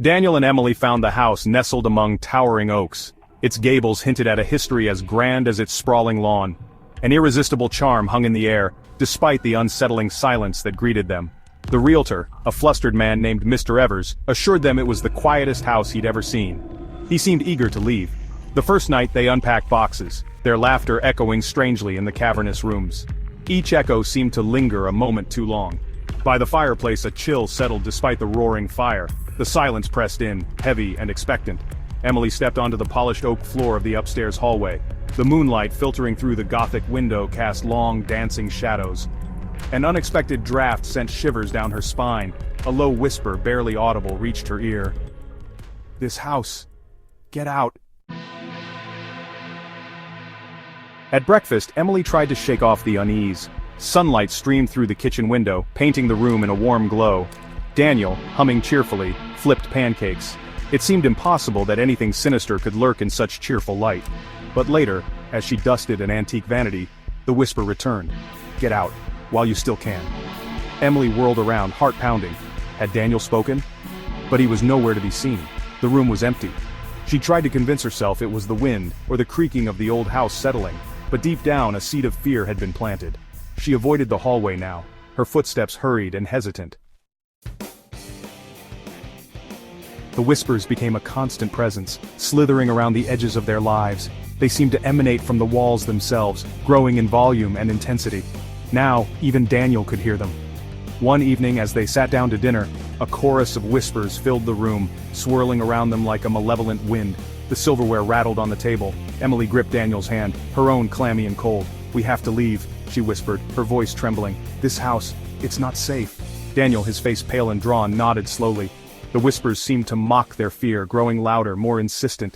Daniel and Emily found the house nestled among towering oaks. Its gables hinted at a history as grand as its sprawling lawn. An irresistible charm hung in the air, despite the unsettling silence that greeted them. The realtor, a flustered man named Mr. Evers, assured them it was the quietest house he'd ever seen. He seemed eager to leave. The first night they unpacked boxes, their laughter echoing strangely in the cavernous rooms. Each echo seemed to linger a moment too long. By the fireplace a chill settled despite the roaring fire. The silence pressed in, heavy and expectant. Emily stepped onto the polished oak floor of the upstairs hallway. The moonlight filtering through the Gothic window cast long, dancing shadows. An unexpected draft sent shivers down her spine. A low whisper, barely audible, reached her ear. "This house. Get out." At breakfast, Emily tried to shake off the unease. Sunlight streamed through the kitchen window, painting the room in a warm glow. Daniel, humming cheerfully, flipped pancakes. It seemed impossible that anything sinister could lurk in such cheerful light. But later, as she dusted an antique vanity, the whisper returned. "Get out, while you still can." Emily whirled around, heart pounding. Had Daniel spoken? But he was nowhere to be seen. The room was empty. She tried to convince herself it was the wind, or the creaking of the old house settling, but deep down a seed of fear had been planted. She avoided the hallway now, her footsteps hurried and hesitant. The whispers became a constant presence, slithering around the edges of their lives. They seemed to emanate from the walls themselves, growing in volume and intensity. Now, even Daniel could hear them. One evening as they sat down to dinner, a chorus of whispers filled the room, swirling around them like a malevolent wind. The silverware rattled on the table. Emily gripped Daniel's hand, her own clammy and cold. "We have to leave," she whispered, her voice trembling. "This house, it's not safe." Daniel, his face pale and drawn, nodded slowly. The whispers seemed to mock their fear, growing louder, more insistent.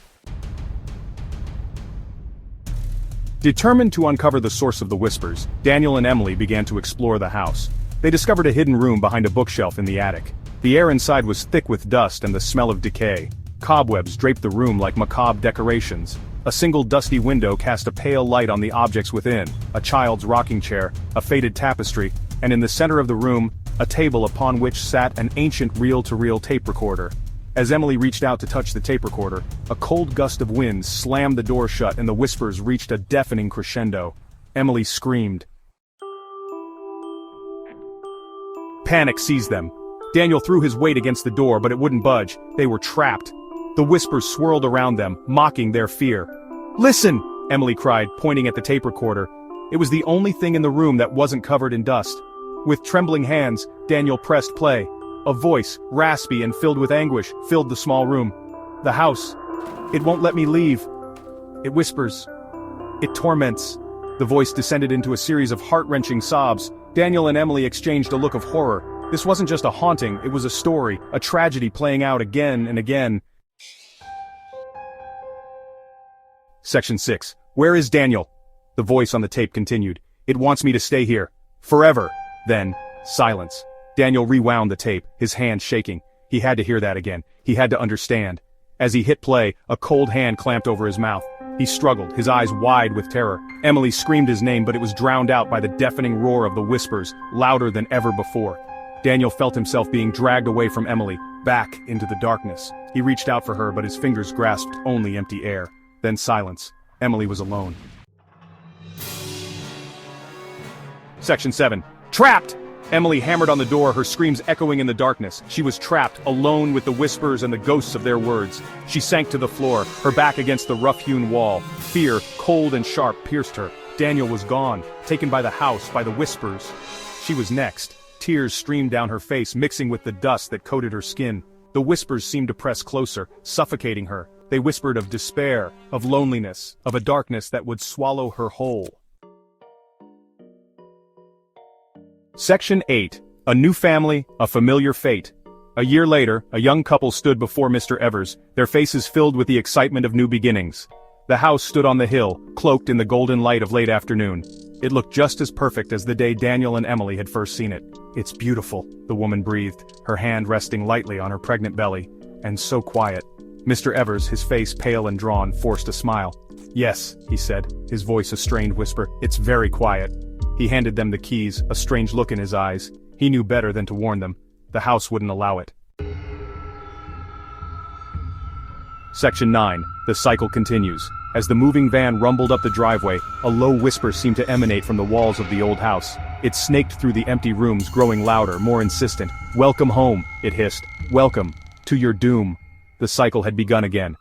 Determined to uncover the source of the whispers, Daniel and Emily began to explore the house. They discovered a hidden room behind a bookshelf in the attic. The air inside was thick with dust and the smell of decay. Cobwebs draped the room like macabre decorations. A single dusty window cast a pale light on the objects within, a child's rocking chair, a faded tapestry, and in the center of the room, a table upon which sat an ancient reel-to-reel tape recorder. As Emily reached out to touch the tape recorder, a cold gust of wind slammed the door shut and the whispers reached a deafening crescendo. Emily screamed. Panic seized them. Daniel threw his weight against the door, but it wouldn't budge. They were trapped. The whispers swirled around them, mocking their fear. "Listen!" Emily cried, pointing at the tape recorder. It was the only thing in the room that wasn't covered in dust. With trembling hands, Daniel pressed play. A voice, raspy and filled with anguish, filled the small room. "The house. It won't let me leave. It whispers. It torments." The voice descended into a series of heart-wrenching sobs. Daniel and Emily exchanged a look of horror. This wasn't just a haunting, it was a story, a tragedy playing out again and again. Section 6. "Where is Daniel?" The voice on the tape continued. "It wants me to stay here. Forever." Then, silence. Daniel rewound the tape, his hand shaking. He had to hear that again. He had to understand. As he hit play, a cold hand clamped over his mouth. He struggled, his eyes wide with terror. Emily screamed his name, but it was drowned out by the deafening roar of the whispers, louder than ever before. Daniel felt himself being dragged away from Emily, back into the darkness. He reached out for her, but his fingers grasped only empty air. Then silence. Emily was alone. Section 7. "Trapped!" Emily hammered on the door, her screams echoing in the darkness. She was trapped, alone with the whispers and the ghosts of their words. She sank to the floor, her back against the rough-hewn wall. Fear, cold and sharp, pierced her. Daniel was gone, taken by the house, by the whispers. She was next. Tears streamed down her face, mixing with the dust that coated her skin. The whispers seemed to press closer, suffocating her. They whispered of despair, of loneliness, of a darkness that would swallow her whole. Section 8. A new family, a familiar fate. A year later, a young couple stood before Mr. Evers, their faces filled with the excitement of new beginnings. The house stood on the hill, cloaked in the golden light of late afternoon. It looked just as perfect as the day Daniel and Emily had first seen it. "It's beautiful," the woman breathed, her hand resting lightly on her pregnant belly. "And so quiet." Mr. Evers, his face pale and drawn, forced a smile. "Yes," he said, his voice a strained whisper, "it's very quiet." He handed them the keys, a strange look in his eyes. He knew better than to warn them. the house wouldn't allow it. Section 9. The cycle continues. As the moving van rumbled up the driveway, a low whisper seemed to emanate from the walls of the old house. It snaked through the empty rooms, growing louder, more insistent. "Welcome home," it hissed. "Welcome to your doom." The cycle had begun again.